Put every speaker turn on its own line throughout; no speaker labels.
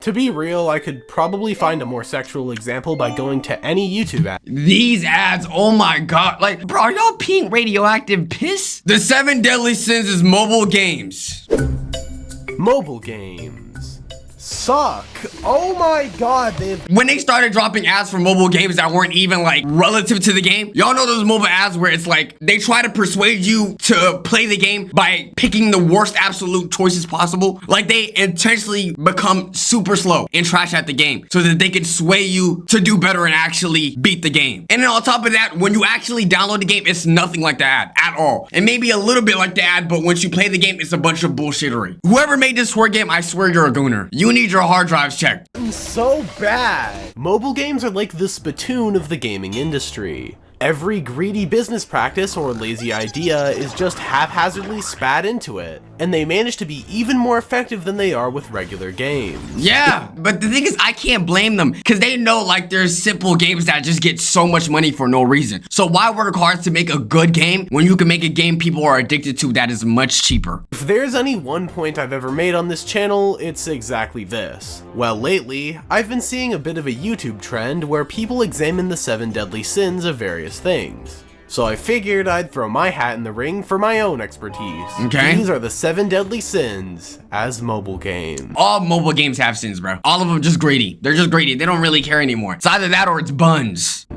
To be real, I could probably find a more sexual example by going to any YouTube ad.
These ads, oh my god. Like, bro, are y'all peeing radioactive piss? The 7 deadly sins is mobile games.
Mobile games suck. Oh my god,
when they started dropping ads for mobile games that weren't even like relative to the game, y'all know those mobile ads where it's like they try to persuade you to play the game by picking the worst absolute choices possible. Like they intentionally become super slow and trash at the game so that they can sway you to do better and actually beat the game. And then on top of that, when you actually download the game, it's nothing like the ad at all. It may be a little bit like the ad, but once you play the game, it's a bunch of bullshittery. Whoever made this swear game, I swear you're a gooner. You need your hard drives checked.
So bad. Mobile games are like the spittoon of the gaming industry. Every greedy business practice or lazy idea is just haphazardly spat into it, and they manage to be even more effective than they are with regular games.
Yeah, but the thing is, I can't blame them because they know like there's simple games that just get so much money for no reason. So why work hard to make a good game when you can make a game people are addicted to that is much cheaper?
If there's any one point I've ever made on this channel, it's exactly this. Well, lately, I've been seeing a bit of a YouTube trend where people examine the 7 deadly sins of various things. So I figured I'd throw my hat in the ring for my own expertise.
Okay.
These are the 7 deadly sins as mobile games.
All mobile games have sins, bro. All of them just greedy. They're just greedy. They don't really care anymore. It's either that or it's buns.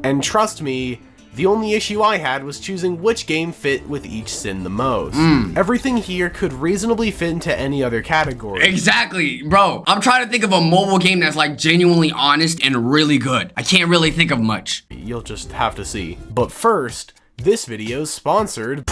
And trust me, the only issue I had was choosing which game fit with each sin the most. Everything here could reasonably fit into any other category.
Exactly, bro. I'm trying to think of a mobile game that's like genuinely honest and really good. I can't really think of much.
You'll just have to see. But first, this video's sponsored.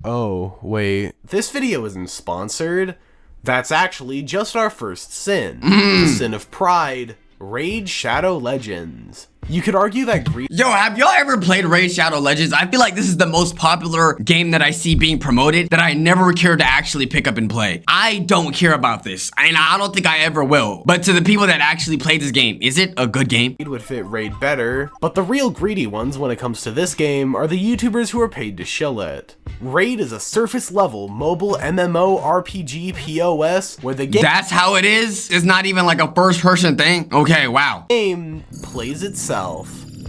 Oh, wait. This video isn't sponsored. That's actually just our first sin. The sin of pride. Raid Shadow Legends. You could argue that
Yo, have y'all ever played Raid Shadow Legends? I feel like this is the most popular game that I see being promoted that I never care to actually pick up and play. I don't care about this, and I don't think I ever will. But to the people that actually play this game, is it a good game?
It would fit Raid better, but the real greedy ones when it comes to this game are the YouTubers who are paid to shill it. Raid is a surface-level mobile MMO RPG POS where the game—
That's how it is? It's not even like a first-person thing? Okay, wow.
Game plays itself.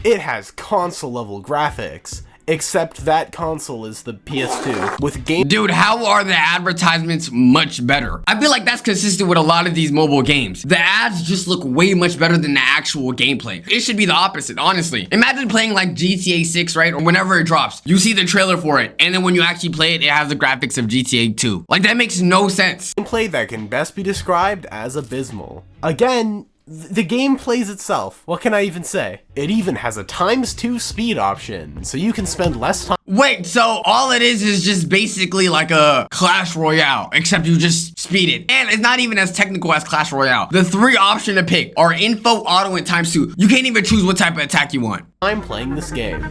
It has console-level graphics, except that console is the PS2 with game—
Dude, how are the advertisements much better? I feel like that's consistent with a lot of these mobile games. The ads just look way much better than the actual gameplay. It should be the opposite, honestly. Imagine playing like GTA 6, right? Or whenever it drops, you see the trailer for it, and then when you actually play it, it has the graphics of GTA 2. Like, that makes no sense.
Gameplay that can best be described as abysmal. Again, the game plays itself. What can I even say? It even has a ×2 speed option, so you can spend less time—
Wait, so all it is just basically like a Clash Royale, except you just speed it. And it's not even as technical as Clash Royale. The 3 options to pick are info, auto, and ×2. You can't even choose what type of attack you want.
I'm playing this game.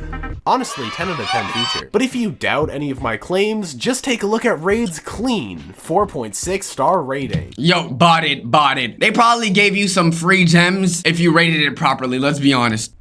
Honestly, 10 out of 10 feature. But if you doubt any of my claims, just take a look at Raid's clean 4.6 star rating.
Yo, bought it. They probably gave you some free gems if you rated it properly, let's be honest.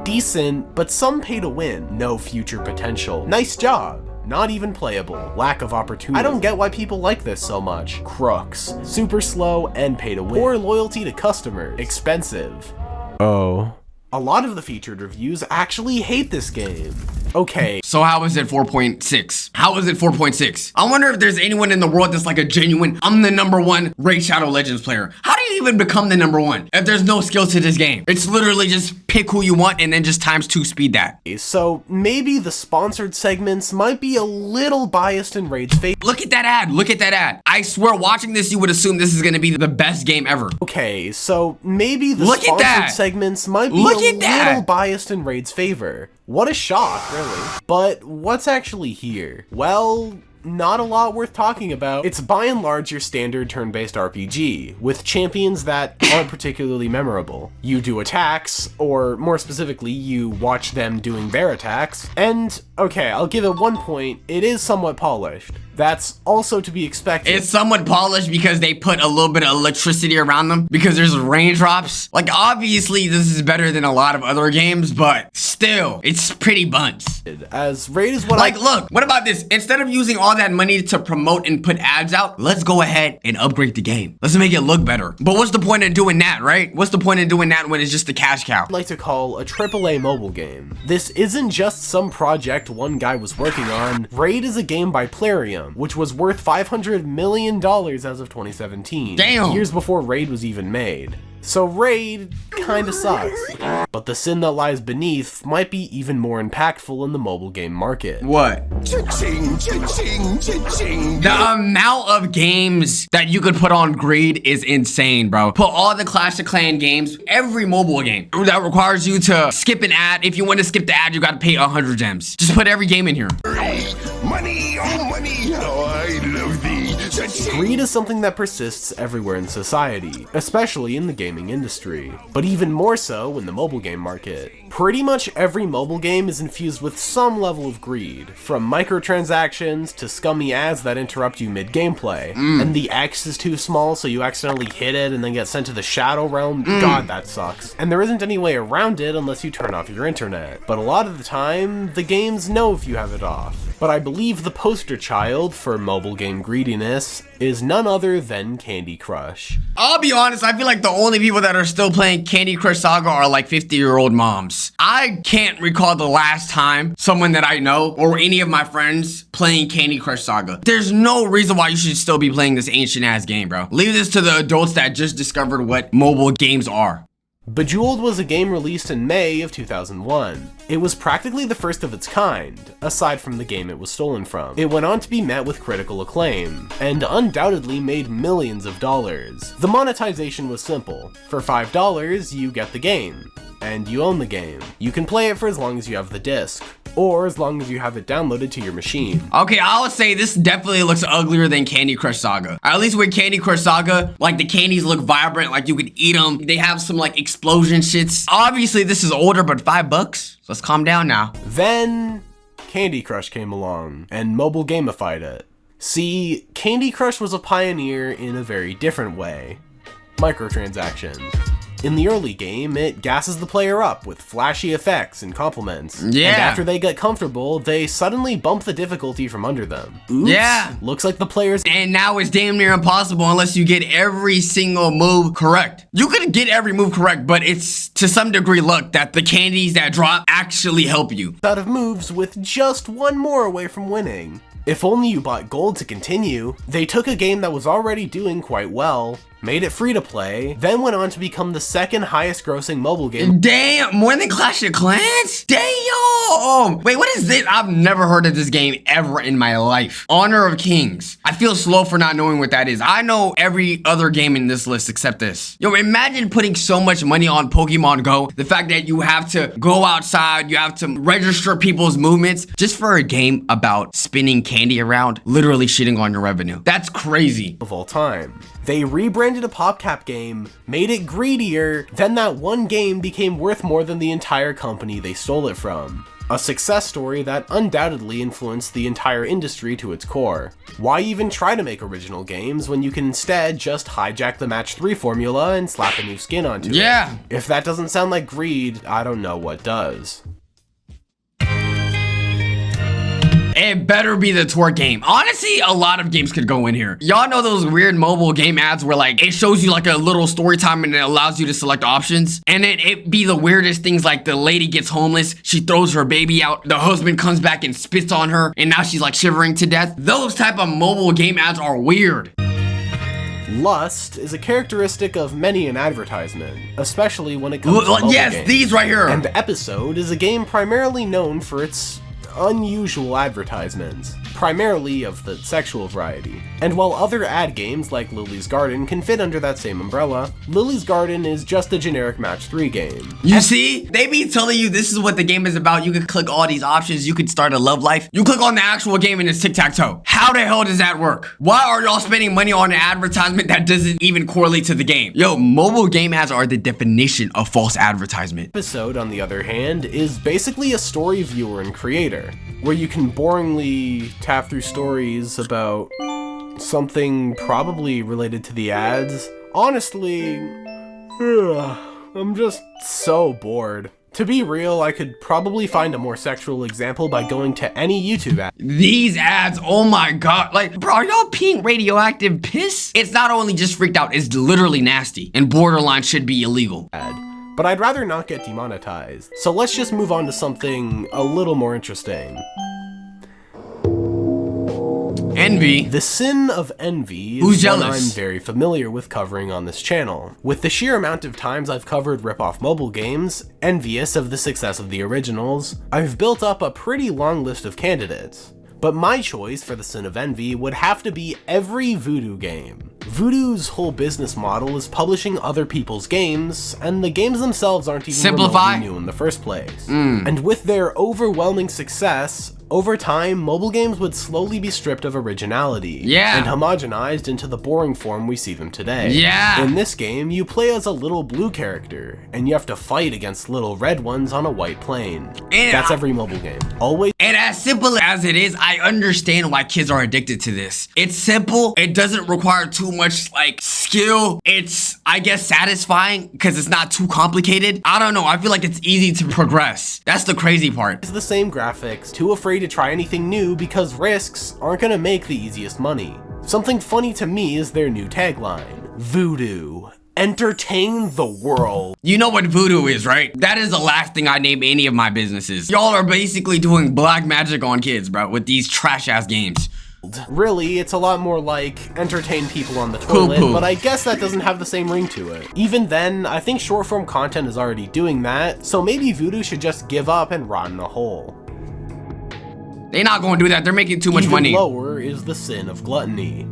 Decent, but some pay to win. No future potential. Nice job. Not even playable. Lack of opportunity. I don't get why people like this so much. Crooks. Super slow and pay to win. Poor loyalty to customers. Expensive. Oh. A lot of the featured reviews actually hate this game. Okay.
So how is it 4.6? How is it 4.6? I wonder if there's anyone in the world that's like a genuine, I'm the #1 Raid Shadow Legends player. How do you even become the #1 if there's no skill to this game? It's literally just pick who you want and then just ×2 speed that.
So maybe the sponsored segments might be a little biased in Raid's favor.
Look at that ad. Look at that ad. I swear watching this, you would assume this is going to be the best game ever.
Okay, so maybe the sponsored segments might be a little biased in Raid's favor. What a shock, really. But what's actually here? Well, not a lot worth talking about. It's by and large your standard turn-based RPG, with champions that aren't particularly memorable. You do attacks, or more specifically, you watch them doing their attacks, and okay, I'll give it 1 point, it is somewhat polished. That's also to be expected.
It's somewhat polished because they put a little bit of electricity around them because there's raindrops. Like, obviously, this is better than a lot of other games, but still, it's pretty bunts.
As Raid is what
look, what about this? Instead of using all that money to promote and put ads out, let's go ahead and upgrade the game. Let's make it look better. But what's the point in doing that, right? What's the point in doing that when it's just the cash cow?
I'd like to call a AAA mobile game. This isn't just some project one guy was working on. Raid is a game by Plarium, which was worth $500 million as of 2017.
Damn!
Years before Raid was even made. So Raid kinda sucks. But the sin that lies beneath might be even more impactful in the mobile game market.
What?
Cha-ching, cha-ching, cha-ching.
The amount of games that you could put on Greed is insane, bro. Put all the Clash of Clans games, every mobile game that requires you to skip an ad. If you want to skip the ad, you gotta pay 100 gems. Just put every game in here.
Money, oh money, how I love thee. Cha-ching.
Greed is something that persists everywhere in society, especially in the gaming industry, but even more so in the mobile game market. Pretty much every mobile game is infused with some level of greed, from microtransactions to scummy ads that interrupt you mid-gameplay, and the X is too small so you accidentally hit it and then get sent to the Shadow Realm. God, that sucks. And there isn't any way around it unless you turn off your internet, but a lot of the time, the games know if you have it off. But I believe the poster child for mobile game greediness is none other than Candy Crush.
I'll be honest, I feel like the only people that are still playing Candy Crush Saga are like 50-year-old moms. I can't recall the last time someone that I know or any of my friends playing Candy Crush Saga. There's no reason why you should still be playing this ancient ass game, bro. Leave this to the adults that just discovered what mobile games are.
Bejeweled was a game released in May of 2001. It was practically the first of its kind, aside from the game it was stolen from. It went on to be met with critical acclaim, and undoubtedly made millions of dollars. The monetization was simple. For $5, you get the game, and you own the game. You can play it for as long as you have the disc, or as long as you have it downloaded to your machine.
Okay, I would say this definitely looks uglier than Candy Crush Saga. At least with Candy Crush Saga, like the candies look vibrant, like you could eat them. They have some like explosion shits. Obviously this is older, but $5? So let's calm down now.
Then Candy Crush came along and mobile gamified it. See, Candy Crush was a pioneer in a very different way. Microtransactions. In the early game, it gasses the player up with flashy effects and compliments.
Yeah.
And after they get comfortable, they suddenly bump the difficulty from under them. Oops.
Yeah.
Looks like the players...
And now it's damn near impossible unless you get every single move correct. You could get every move correct, but it's to some degree luck that the candies that drop actually help you.
out of moves with just one more away from winning. If only you bought gold to continue. They took a game that was already doing quite well, made it free to play, then went on to become the second highest grossing mobile game.
Damn, more than Clash of Clans? Damn! Wait, what is this? I've never heard of this game ever in my life. Honor of Kings. I feel slow for not knowing what that is. I know every other game in this list except this. Yo, imagine putting so much money on Pokemon Go. The fact that you have to go outside, you have to register people's movements just for a game about spinning candy around, literally shitting on your revenue. That's crazy.
Of all time. They rebranded a PopCap game, made it greedier, then that one game became worth more than the entire company they stole it from. A success story that undoubtedly influenced the entire industry to its core. Why even try to make original games when you can instead just hijack the Match 3 formula and slap a new skin onto it?
Yeah.
If that doesn't sound like greed, I don't know what does.
It better be the twerk game. Honestly, a lot of games could go in here. Y'all know those weird mobile game ads where like it shows you like a little story time and it allows you to select options, and then it be the weirdest things like the lady gets homeless, she throws her baby out, the husband comes back and spits on her, and now she's like shivering to death. Those type of mobile game ads are weird.
Lust is a characteristic of many an advertisement, especially when it comes to mobile
yes,
games.
these right here.
And Episode is a game primarily known for its unusual advertisements, primarily of the sexual variety. And while other ad games like Lily's Garden can fit under that same umbrella, Lily's Garden is just a generic Match 3 game.
You see, they be telling you this is what the game is about. You can click all these options, you could start a love life. You click on the actual game and it's tic-tac-toe. How the hell does that work? Why are y'all spending money on an advertisement that doesn't even correlate to the game? Yo, mobile game ads are the definition of false advertisement.
Episode, on the other hand, is basically a story viewer and creator. there, where you can boringly tap through stories about something probably related to the ads. Honestly, I'm just so bored. To be real, I could probably find a more sexual example by going to any YouTube ad.
These ads, oh my god. Like, bro, are y'all peeing radioactive piss? It's not only just freaked out, it's literally nasty and borderline should be illegal.
But I'd rather not get demonetized. So let's just move on to something a little more interesting.
Envy.
The sin of envy
Who's
is
jealous?
one I'm very familiar with covering on this channel. With the sheer amount of times I've covered rip-off mobile games, envious of the success of the originals, I've built up a pretty long list of candidates. But my choice for the sin of envy would have to be every Voodoo game. Voodoo's whole business model is publishing other people's games, and the games themselves aren't even remotely new in the first place. And with their overwhelming success, over time, mobile games would slowly be stripped of originality and homogenized into the boring form we see them today. In this game, you play as a little blue character, and you have to fight against little red ones on a white plane. And that's every mobile game. Always.
And as simple as it is, I understand why kids are addicted to this. It's simple. It doesn't require too much like skill. It's, I guess, satisfying because it's not too complicated. I don't know. I feel like it's easy to progress. That's the crazy part.
It's the same graphics, too afraid to try anything new because risks aren't gonna make the easiest money. Something funny to me is their new tagline, Voodoo. Entertain the world.
You know what Voodoo is, right? That is the last thing I name any of my businesses. Y'all are basically doing black magic on kids, bro, with these trash ass games.
Really, it's a lot more like entertain people on the toilet, but I guess that doesn't have the same ring to it. Even then, I think short form content is already doing that, so maybe Voodoo should just give up and rot in a hole.
They're not gonna do that, they're making too much money.
Even lower is the sin of gluttony.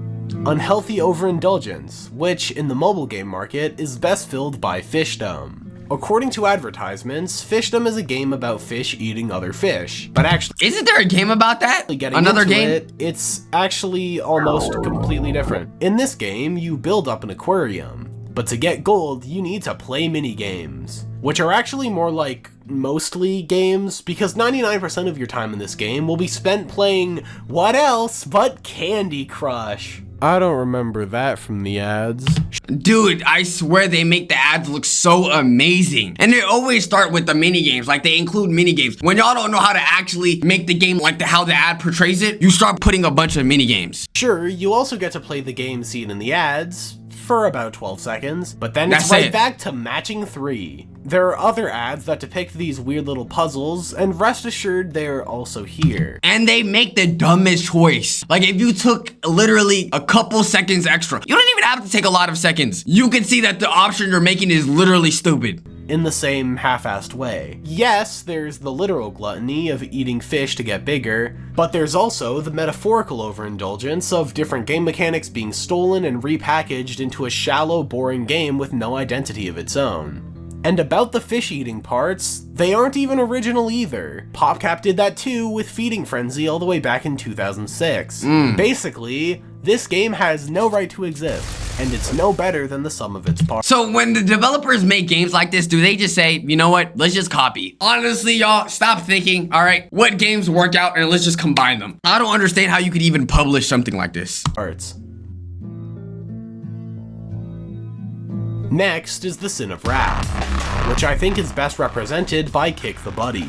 Unhealthy overindulgence, which in the mobile game market is best filled by fishdom. According to advertisements, fishdom is a game about fish eating other fish, but actually,
isn't there a game about that? Another game?
It's actually almost completely different. In this game, you build up an aquarium, but to get gold, you need to play mini games, which are actually more like mostly games, because 99% of your time in this game will be spent playing what else but Candy Crush. I don't remember that from the ads.
Dude, I swear they make the ads look so amazing. And they always start with the mini games, like they include mini games. When y'all don't know how to actually make the game like how the ad portrays it, you start putting a bunch of mini games.
Sure, you also get to play the game seen in the ads for about 12 seconds, but then it's right back to matching 3. There are other ads that depict these weird little puzzles, and rest assured they're also here.
And they make the dumbest choice. Like if you took literally a couple seconds extra, you don't even have to take a lot of seconds. You can see that the option you're making is literally stupid.
In the same half-assed way. Yes, there's the literal gluttony of eating fish to get bigger, but there's also the metaphorical overindulgence of different game mechanics being stolen and repackaged into a shallow, boring game with no identity of its own. And about the fish eating parts, they aren't even original either. PopCap did that too with Feeding Frenzy all the way back in 2006. Basically, this game has no right to exist, and it's no better than the sum of its parts.
So when the developers make games like this, do they just say, you know what, let's just copy? Honestly, y'all, stop thinking, all right, what games work out and let's just combine them. I don't understand how you could even publish something like this.
Next is the sin of wrath, which I think is best represented by Kick the Buddy.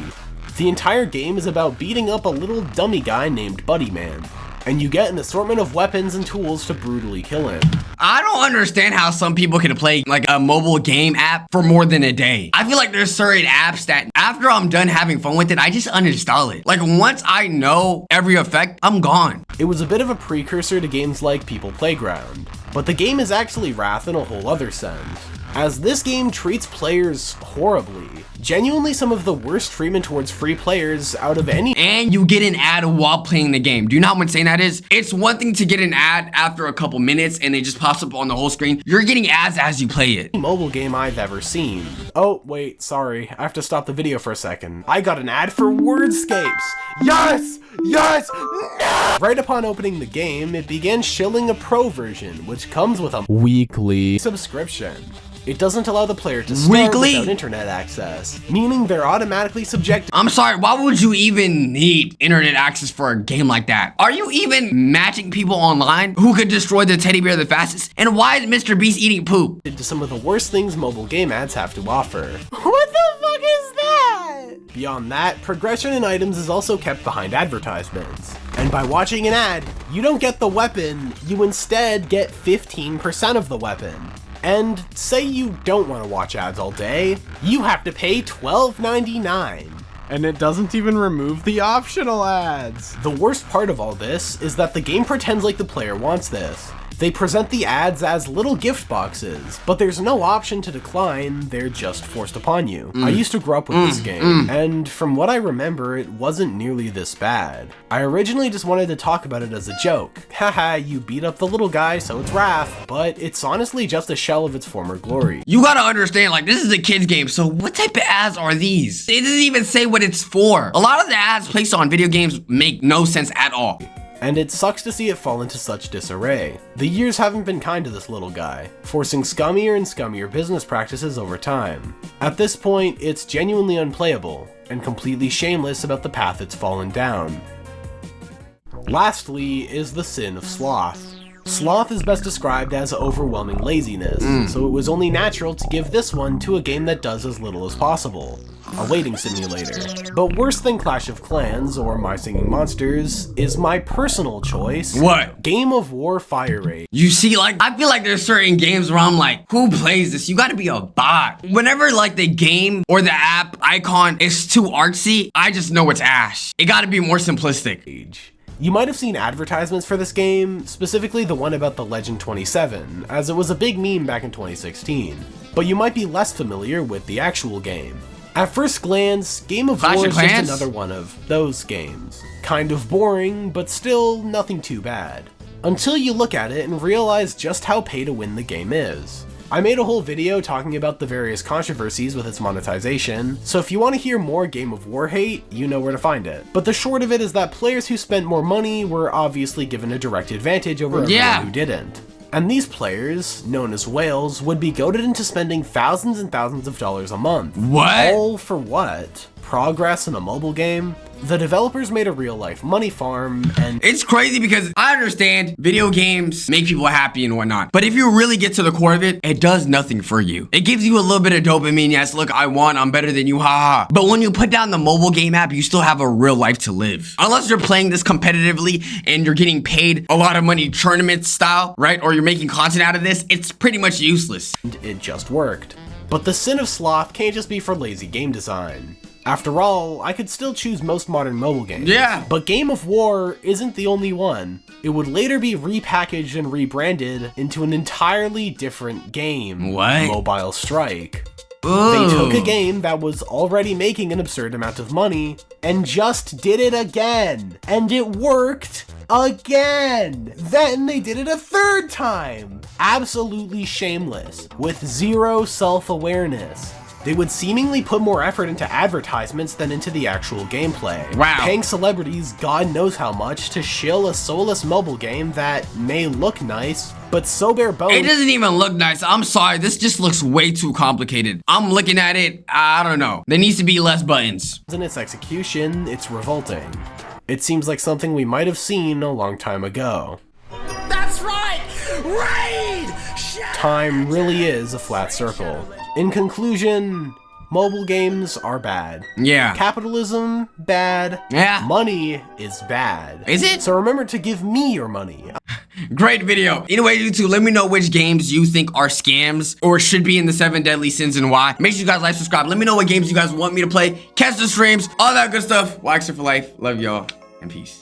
The entire game is about beating up a little dummy guy named Buddy Man, and you get an assortment of weapons and tools to brutally kill him.
I don't understand how some people can play like a mobile game app for more than a day. I feel like there's certain apps that after I'm done having fun with it, I just uninstall it. Like once I know every effect, I'm gone.
It was a bit of a precursor to games like People Playground, but the game is actually wrath in a whole other sense, as this game treats players horribly. Genuinely some of the worst treatment towards free players out of any.
And you get an ad while playing the game. Do you know how insane that is? It's one thing to get an ad after a couple minutes and it just pops up on the whole screen. You're getting ads as you play it.
Mobile game I've ever seen. Oh, wait, sorry. I have to stop the video for a second. I got an ad for Wordscapes. Yes! Yes! No! Right upon opening the game, it began shilling a pro version, which comes with a weekly subscription. It doesn't allow the player to start without internet access, meaning they're automatically subjected.
I'm sorry, why would you even need internet access for a game like that? Are you even matching people online who could destroy the teddy bear the fastest? And why is Mr. Beast eating poop?
To some of the worst things mobile game ads have to offer. What the fuck is that? Beyond that, progression in items is also kept behind advertisements. And by watching an ad, you don't get the weapon, you instead get 15% of the weapon. And say you don't want to watch ads all day, you have to pay $12.99.
And it doesn't even remove the optional ads.
The worst part of all this is that the game pretends like the player wants this. They present the ads as little gift boxes, but there's no option to decline, they're just forced upon you. I used to grow up with this game, and from what I remember, it wasn't nearly this bad. I originally just wanted to talk about it as a joke. Haha, you beat up the little guy, so it's wrath, but it's honestly just a shell of its former glory.
You gotta understand, like, this is a kid's game, so what type of ads are these? It doesn't even say what it's for. A lot of the ads placed on video games make no sense at all.
And it sucks to see it fall into such disarray. The years haven't been kind to this little guy, forcing scummier and scummier business practices over time. At this point, it's genuinely unplayable, and completely shameless about the path it's fallen down. Lastly is the sin of sloth. Sloth is best described as overwhelming laziness, so it was only natural to give this one to a game that does as little as possible. A waiting simulator. But worse than Clash of Clans or My Singing Monsters is my personal choice.
What?
Game of War Fire Rate.
You see, like, I feel like there's certain games where I'm like, who plays this? You gotta be a bot. Whenever, like, the game or the app icon is too artsy, I just know it's ash. It gotta be more simplistic.
You might have seen advertisements for this game, specifically the one about the Legend 27, as it was a big meme back in 2016. But you might be less familiar with the actual game. At first glance, Game of War is just another one of those games. Kind of boring, but still nothing too bad. Until you look at it and realize just how pay to win the game is. I made a whole video talking about the various controversies with its monetization, so if you want to hear more Game of War hate, you know where to find it. But the short of it is that players who spent more money were obviously given a direct advantage over everyone who didn't. And these players, known as whales, would be goaded into spending thousands and thousands of dollars a month.
What?
All for what? Progress in a mobile game? The developers made a real-life money farm, and
it's crazy because I understand video games make people happy and whatnot, but if you really get to the core of it, it does nothing for you. It gives you a little bit of dopamine. Yes, look, I won, I'm better than you, haha. But when you put down the mobile game app, you still have a real life to live. Unless you're playing this competitively and you're getting paid a lot of money tournament style, right? Or you're making content out of this, it's pretty much useless.
It just worked. But the sin of sloth can't just be for lazy game design. After all, I could still choose most modern mobile games.
Yeah.
But Game of War isn't the only one. It would later be repackaged and rebranded into an entirely different game.
What?
Mobile Strike.
Ooh.
They took a game that was already making an absurd amount of money and just did it again. And it worked again. Then they did it a third time. Absolutely shameless, with zero self-awareness. They would seemingly put more effort into advertisements than into the actual gameplay.
Wow.
Paying celebrities God knows how much to shill a soulless mobile game that may look nice, but so bare bones.
It doesn't even look nice. I'm sorry, this just looks way too complicated. I'm looking at it, I don't know. There needs to be less buttons.
In its execution, it's revolting. It seems like something we might have seen a long time ago.
That's right! Raid!
Time really is a flat circle. In conclusion, mobile games are bad.
Yeah.
Capitalism, bad.
Yeah.
Money is bad.
Is it?
So remember to give me your money.
Great video. Anyway, YouTube, let me know which games you think are scams or should be in the 7 deadly sins and why. Make sure you guys like, subscribe. Let me know what games you guys want me to play. Catch the streams, all that good stuff. Waxer for life. Love y'all and peace.